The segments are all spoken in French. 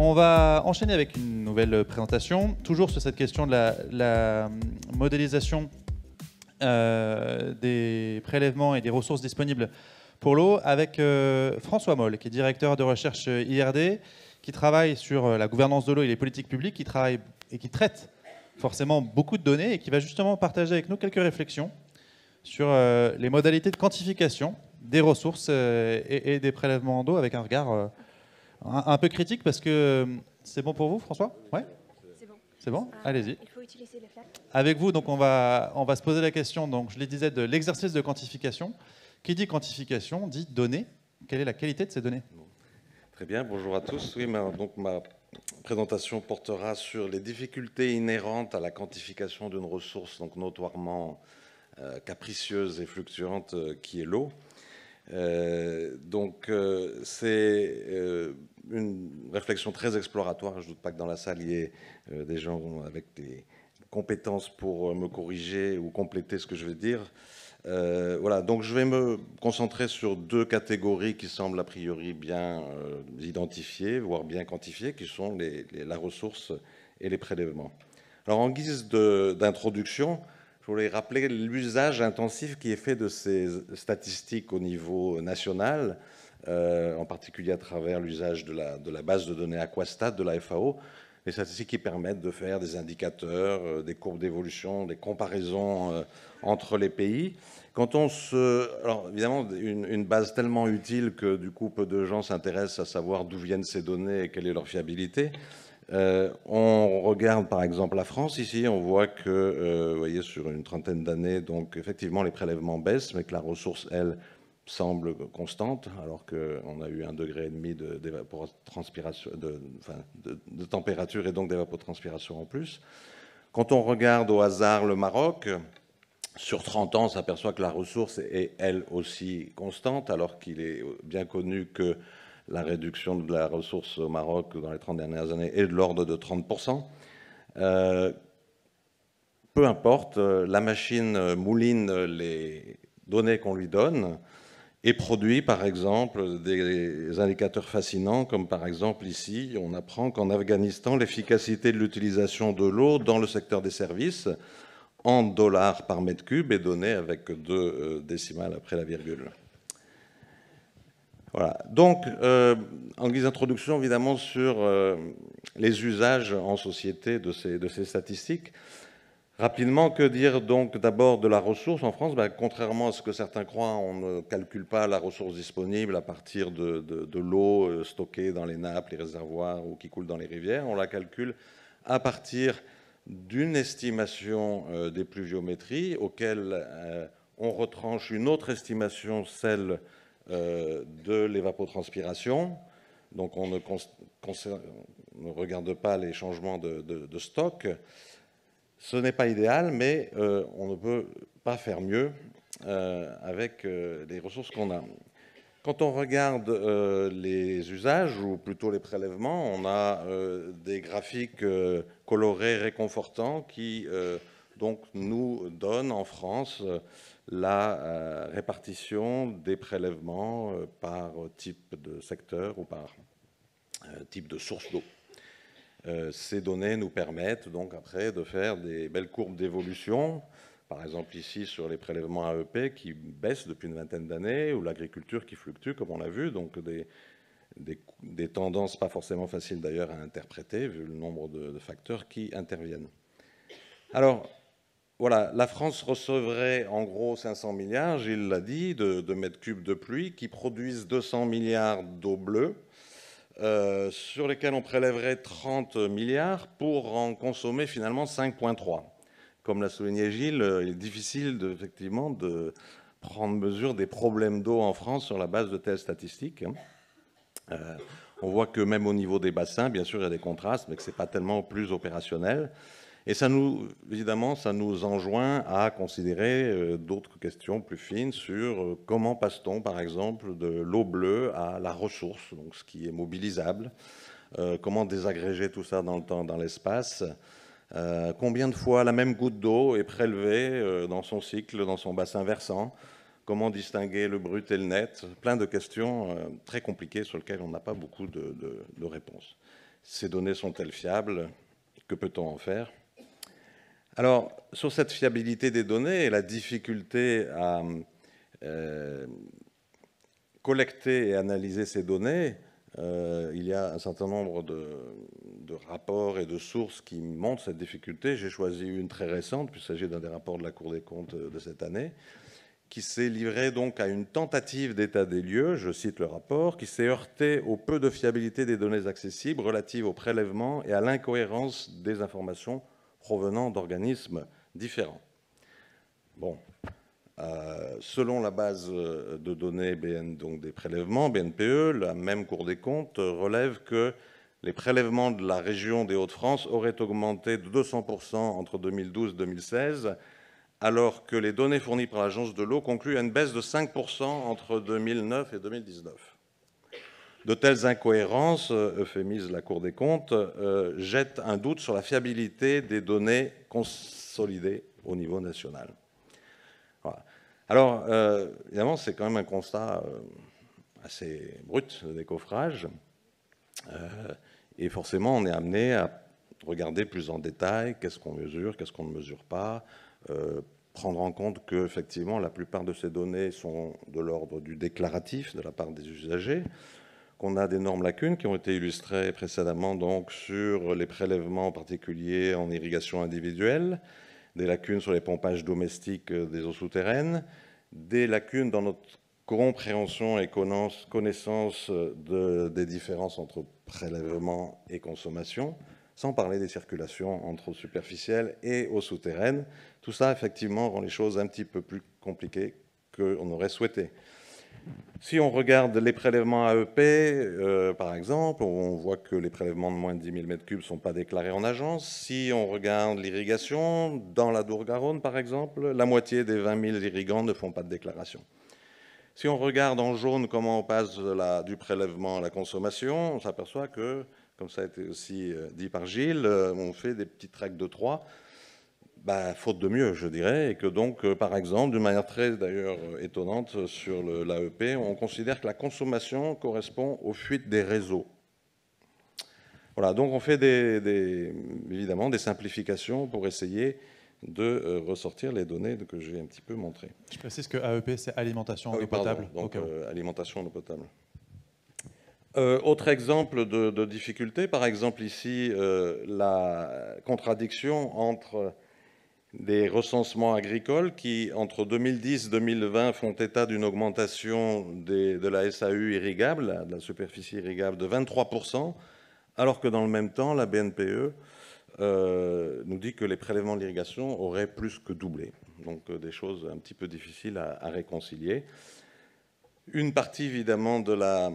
On va enchaîner avec une nouvelle présentation, toujours sur cette question de la modélisation des prélèvements et des ressources disponibles pour l'eau, avec François Moll, qui est directeur de recherche IRD, qui travaille sur la gouvernance de l'eau et les politiques publiques, qui travaille et qui traite forcément beaucoup de données et qui va justement partager avec nous quelques réflexions sur les modalités de quantification des ressources et des prélèvements d'eau, avec un regard un peu critique, parce que c'est bon pour vous, François? Ouais. C'est bon. C'est bon. Allez-y. Il faut utiliser le flash. Avec vous, donc on va se poser la question, donc je le disais, de l'exercice de quantification. Qui dit quantification dit données. Quelle est la qualité de ces données? Très bien, bonjour à tous. Oui, donc ma présentation portera sur les difficultés inhérentes à la quantification d'une ressource donc notoirement capricieuse et fluctuante qui est l'eau. C'est une réflexion très exploratoire. Je ne doute pas que dans la salle, il y ait des gens avec des compétences pour me corriger ou compléter ce que je vais dire. Voilà, donc je vais me concentrer sur deux catégories qui semblent a priori bien identifiées, voire bien quantifiées, qui sont la ressource et les prélèvements. Alors en guise d'introduction, je voulais rappeler l'usage intensif qui est fait de ces statistiques au niveau national, en particulier à travers l'usage de la base de données Aquastat de la FAO, les statistiques qui permettent de faire des indicateurs, des courbes d'évolution, des comparaisons entre les pays. Alors évidemment, une base tellement utile que du coup peu de gens s'intéressent à savoir d'où viennent ces données et quelle est leur fiabilité. On regarde par exemple la France ici, on voit que, vous voyez, sur une trentaine d'années, donc effectivement les prélèvements baissent, mais que la ressource, elle, semble constante, alors qu'on a eu 1,5 degré de température et donc d'évapotranspiration en plus. Quand on regarde au hasard le Maroc, sur 30 ans, on s'aperçoit que la ressource est elle aussi constante, alors qu'il est bien connu que la réduction de la ressource au Maroc dans les 30 dernières années est de l'ordre de 30%. Peu importe, la machine mouline les données qu'on lui donne et produit par exemple des indicateurs fascinants, comme par exemple ici, on apprend qu'en Afghanistan, l'efficacité de l'utilisation de l'eau dans le secteur des services en dollars par mètre cube est donnée avec 2 décimales après la virgule. Voilà. Donc, en guise d'introduction, évidemment, sur les usages en société de ces statistiques. Rapidement, que dire donc d'abord de la ressource en France? Contrairement à ce que certains croient, on ne calcule pas la ressource disponible à partir de l'eau stockée dans les nappes, les réservoirs ou qui coule dans les rivières. On la calcule à partir d'une estimation des pluviométries auquel on retranche une autre estimation, celle de l'évapotranspiration. Donc on ne regarde pas les changements de stock. Ce n'est pas idéal, mais on ne peut pas faire mieux avec les ressources qu'on a. Quand on regarde les usages, ou plutôt les prélèvements, on a des graphiques colorés réconfortants qui donc nous donnent en France la répartition des prélèvements par type de secteur ou par type de source d'eau. Ces données nous permettent donc après de faire des belles courbes d'évolution, par exemple ici sur les prélèvements AEP qui baissent depuis une vingtaine d'années, ou l'agriculture qui fluctue comme on l'a vu, donc des tendances pas forcément faciles d'ailleurs à interpréter vu le nombre de facteurs qui interviennent. Alors voilà, la France recevrait en gros 500 milliards, Gilles l'a dit, de mètres cubes de pluie qui produisent 200 milliards d'eau bleue, sur lesquels on prélèverait 30 milliards pour en consommer finalement 5,3. Comme l'a souligné Gilles, il est difficile effectivement de prendre mesure des problèmes d'eau en France sur la base de telles statistiques. On voit que même au niveau des bassins, bien sûr, il y a des contrastes, mais que ce n'est pas tellement plus opérationnel. Et ça évidemment, ça nous enjoint à considérer d'autres questions plus fines sur comment passe-t-on, par exemple, de l'eau bleue à la ressource, donc ce qui est mobilisable, comment désagréger tout ça dans le temps, dans l'espace, combien de fois la même goutte d'eau est prélevée dans son cycle, dans son bassin versant, comment distinguer le brut et le net, plein de questions très compliquées sur lesquelles on n'a pas beaucoup de réponses. Ces données sont-elles fiables? Que peut-on en faire? Alors, sur cette fiabilité des données et la difficulté à collecter et analyser ces données, il y a un certain nombre de rapports et de sources qui montrent cette difficulté. J'ai choisi une très récente, puisqu'il s'agit d'un des rapports de la Cour des comptes de cette année, qui s'est livré donc à une tentative d'état des lieux, je cite le rapport, qui s'est heurté au peu de fiabilité des données accessibles relatives au prélèvement et à l'incohérence des informations provenant d'organismes différents. Bon, selon la base de données donc des prélèvements, BNPE, la même Cour des comptes relève que les prélèvements de la région des Hauts-de-France auraient augmenté de 200% entre 2012 et 2016, alors que les données fournies par l'Agence de l'eau concluent à une baisse de 5% entre 2009 et 2019. De telles incohérences, euphémise la Cour des comptes, jettent un doute sur la fiabilité des données consolidées au niveau national. Voilà. Alors, évidemment, c'est quand même un constat assez brut de décoffrage. Et forcément, on est amené à regarder plus en détail qu'est-ce qu'on mesure, qu'est-ce qu'on ne mesure pas, prendre en compte qu'effectivement, la plupart de ces données sont de l'ordre du déclaratif de la part des usagers, qu'on a d'énormes lacunes qui ont été illustrées précédemment donc, sur les prélèvements en particulier en irrigation individuelle, des lacunes sur les pompages domestiques des eaux souterraines, des lacunes dans notre compréhension et connaissance des différences entre prélèvement et consommation, sans parler des circulations entre eaux superficielles et eaux souterraines. Tout ça, effectivement, rend les choses un petit peu plus compliquées qu'on aurait souhaité. Si on regarde les prélèvements AEP, par exemple, on voit que les prélèvements de moins de 10 000 m3 ne sont pas déclarés en agence. Si on regarde l'irrigation, dans la Dour-Garonne, par exemple, la moitié des 20 000 irrigants ne font pas de déclaration. Si on regarde en jaune comment on passe du prélèvement à la consommation, on s'aperçoit que, comme ça a été aussi dit par Gilles, on fait des petites règles de 3. Faute de mieux, je dirais, et que donc, par exemple, d'une manière très d'ailleurs étonnante sur l'AEP, on considère que la consommation correspond aux fuites des réseaux. Voilà, donc on fait évidemment des simplifications pour essayer de ressortir les données que j'ai un petit peu montrées. Je précise que AEP, c'est alimentation en eau potable. Donc, alimentation en eau potable. Autre exemple de difficulté, par exemple ici, la contradiction entre des recensements agricoles qui, entre 2010 et 2020, font état d'une augmentation de la SAU irrigable, de la superficie irrigable, de 23%, alors que dans le même temps, la BNPE nous dit que les prélèvements d'irrigation auraient plus que doublé. Donc des choses un petit peu difficiles à réconcilier. Une partie, évidemment, de la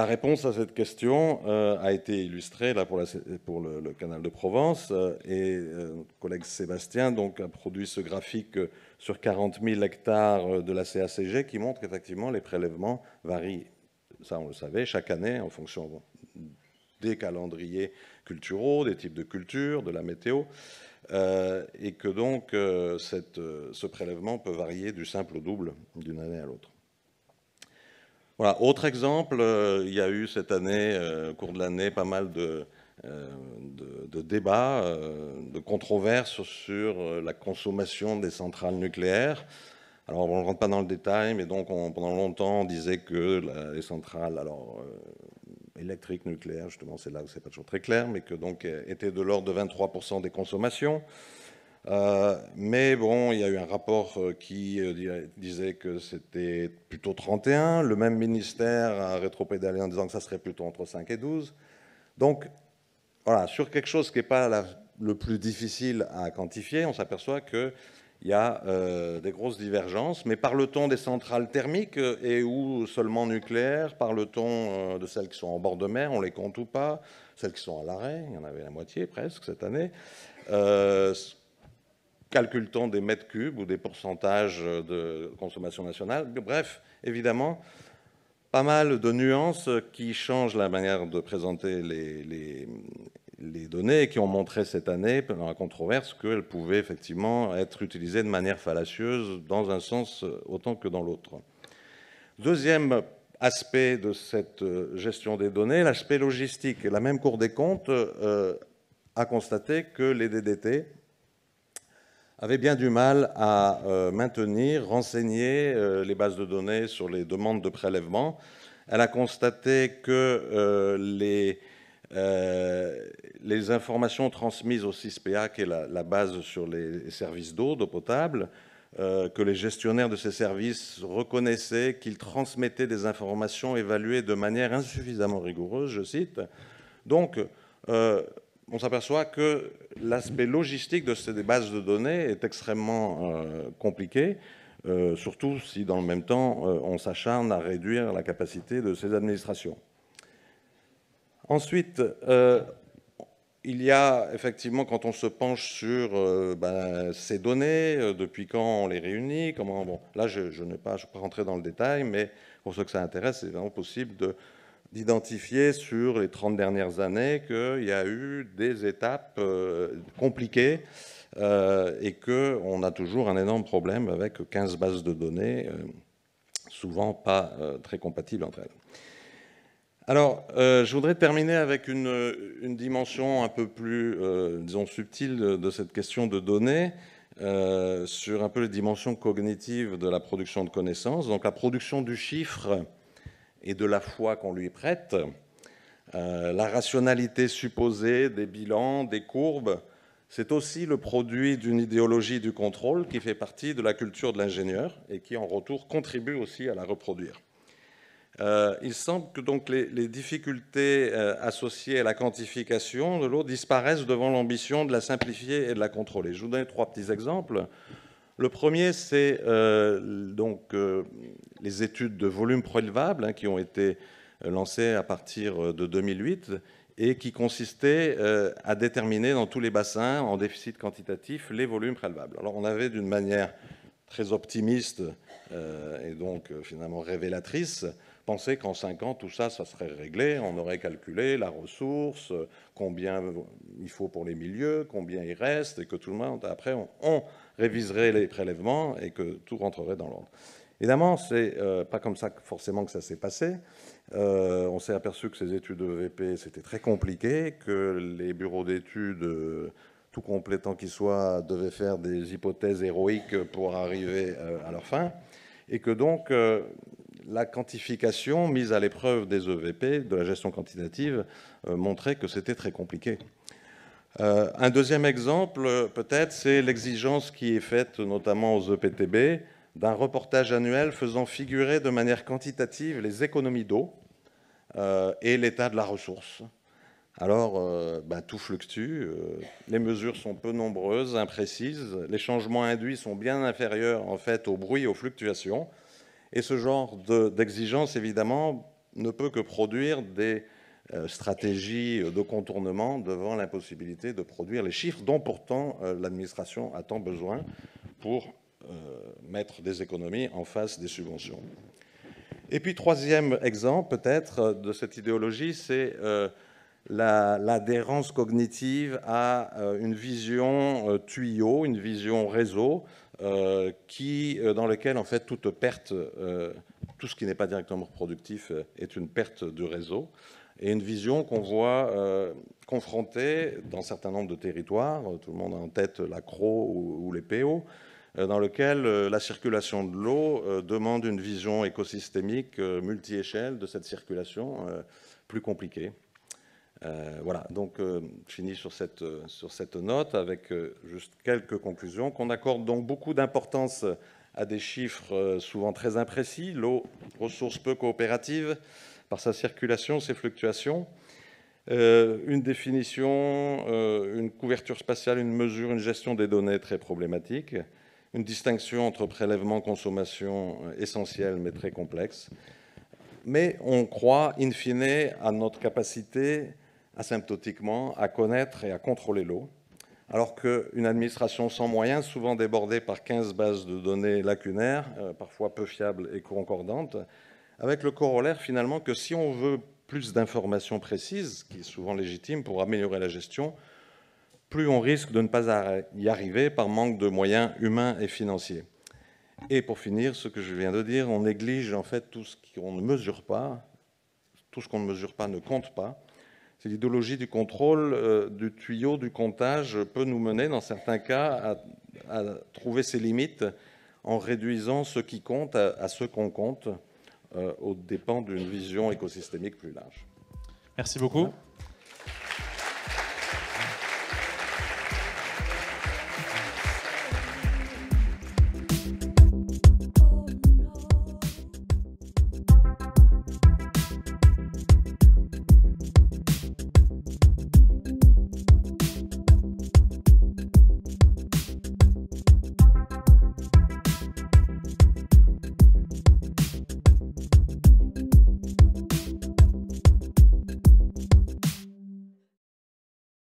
réponse à cette question a été illustrée là, pour le canal de Provence, et notre collègue Sébastien donc, a produit ce graphique sur 40 000 hectares de la CACG qui montre qu'effectivement les prélèvements varient, ça on le savait, chaque année en fonction des calendriers culturaux, des types de cultures, de la météo, et que donc ce prélèvement peut varier du simple au double d'une année à l'autre. Voilà. Autre exemple, il y a eu cette année, au cours de l'année, pas mal de débats, de controverses sur la consommation des centrales nucléaires. Alors, on ne rentre pas dans le détail, mais donc pendant longtemps, on disait que les centrales électriques, nucléaires, justement, c'est là où c'est pas toujours très clair, mais que donc étaient de l'ordre de 23% des consommations. Mais bon, il y a eu un rapport qui disait que c'était plutôt 31. Le même ministère a rétropédalé en disant que ça serait plutôt entre 5 et 12. Donc, voilà, sur quelque chose qui n'est pas le plus difficile à quantifier, on s'aperçoit qu'il y a des grosses divergences. Mais parle-t-on des centrales thermiques et ou seulement nucléaires? Parle-t-on de celles qui sont en bord de mer? On les compte ou pas? Celles qui sont à l'arrêt, il y en avait la moitié presque cette année. Calcule-t-on des mètres cubes ou des pourcentages de consommation nationale? Bref, évidemment, pas mal de nuances qui changent la manière de présenter les données et qui ont montré cette année, dans la controverse, qu'elles pouvaient effectivement être utilisées de manière fallacieuse dans un sens autant que dans l'autre. Deuxième aspect de cette gestion des données, l'aspect logistique. Et la même Cour des comptes a constaté que les DDT avaient bien du mal à maintenir, renseigner les bases de données sur les demandes de prélèvement. Elle a constaté que les informations transmises au CISPA, qui est la base sur les services d'eau potable, que les gestionnaires de ces services reconnaissaient qu'ils transmettaient des informations évaluées de manière insuffisamment rigoureuse, je cite. Donc, on s'aperçoit que l'aspect logistique de ces bases de données est extrêmement compliqué, surtout si, dans le même temps, on s'acharne à réduire la capacité de ces administrations. Ensuite, il y a effectivement, quand on se penche sur ces données, depuis quand on les réunit, comment, bon, là je ne vais pas rentrer dans le détail, mais pour ceux que ça intéresse, c'est vraiment possible d'identifier sur les 30 dernières années qu'il y a eu des étapes compliquées et qu'on a toujours un énorme problème avec 15 bases de données, souvent pas très compatibles entre elles. Alors, je voudrais terminer avec une dimension un peu plus, disons, subtile de cette question de données, sur un peu les dimensions cognitives de la production de connaissances. Donc, la production du chiffre et de la foi qu'on lui prête, la rationalité supposée des bilans, des courbes, c'est aussi le produit d'une idéologie du contrôle qui fait partie de la culture de l'ingénieur et qui, en retour, contribue aussi à la reproduire. Il semble que donc les difficultés associées à la quantification de l'eau disparaissent devant l'ambition de la simplifier et de la contrôler. Je vous donne 3 petits exemples. Le premier, c'est les études de volume prélevable qui ont été lancées à partir de 2008 et qui consistaient à déterminer dans tous les bassins en déficit quantitatif les volumes prélevables. Alors on avait d'une manière très optimiste et donc finalement révélatrice penser qu'en 5 ans, tout ça, ça serait réglé. On aurait calculé la ressource, combien il faut pour les milieux, combien il reste, et que tout le monde, après, on réviserait les prélèvements et que tout rentrerait dans l'ordre. Évidemment, c'est pas comme ça forcément que ça s'est passé. On s'est aperçu que ces études EVP, c'était très compliqué, que les bureaux d'études, tout complétant qu'ils soient, devaient faire des hypothèses héroïques pour arriver à leur fin, et que donc la quantification mise à l'épreuve des EVP, de la gestion quantitative, montrait que c'était très compliqué. Un deuxième exemple, peut-être, c'est l'exigence qui est faite, notamment aux EPTB, d'un reportage annuel faisant figurer de manière quantitative les économies d'eau et l'état de la ressource. Alors, tout fluctue, les mesures sont peu nombreuses, imprécises, les changements induits sont bien inférieurs en fait au bruit et aux fluctuations. Et ce genre d'exigence, évidemment, ne peut que produire des stratégies de contournement devant l'impossibilité de produire les chiffres dont pourtant l'administration a tant besoin pour mettre des économies en face des subventions. Et puis, troisième exemple, peut-être, de cette idéologie, c'est l'adhérence cognitive à une vision tuyau, une vision réseau, dans lequel, en fait, toute perte, tout ce qui n'est pas directement productif est une perte du réseau, et une vision qu'on voit confrontée dans un certain nombre de territoires, tout le monde a en tête l'ACRO ou les PO, dans lequel la circulation de l'eau demande une vision écosystémique multi-échelle de cette circulation plus compliquée. Voilà, donc je finis sur cette note avec juste quelques conclusions, qu'on accorde donc beaucoup d'importance à des chiffres souvent très imprécis, l'eau, ressource peu coopérative, par sa circulation, ses fluctuations, une définition, une couverture spatiale, une mesure, une gestion des données très problématique, une distinction entre prélèvement, consommation essentielle mais très complexe. Mais on croit, in fine, à notre capacité asymptotiquement à connaître et à contrôler l'eau, alors qu'une administration sans moyens, souvent débordée par 15 bases de données lacunaires, parfois peu fiables et concordantes, avec le corollaire finalement que si on veut plus d'informations précises, qui est souvent légitime pour améliorer la gestion, plus on risque de ne pas y arriver par manque de moyens humains et financiers. Et pour finir, ce que je viens de dire, on néglige en fait tout ce qu'on ne mesure pas. Tout ce qu'on ne mesure pas ne compte pas. C'est l'idéologie du contrôle du tuyau, du comptage peut nous mener, dans certains cas, à trouver ses limites en réduisant ce qui compte à ce qu'on compte, aux dépens d'une vision écosystémique plus large. Merci beaucoup.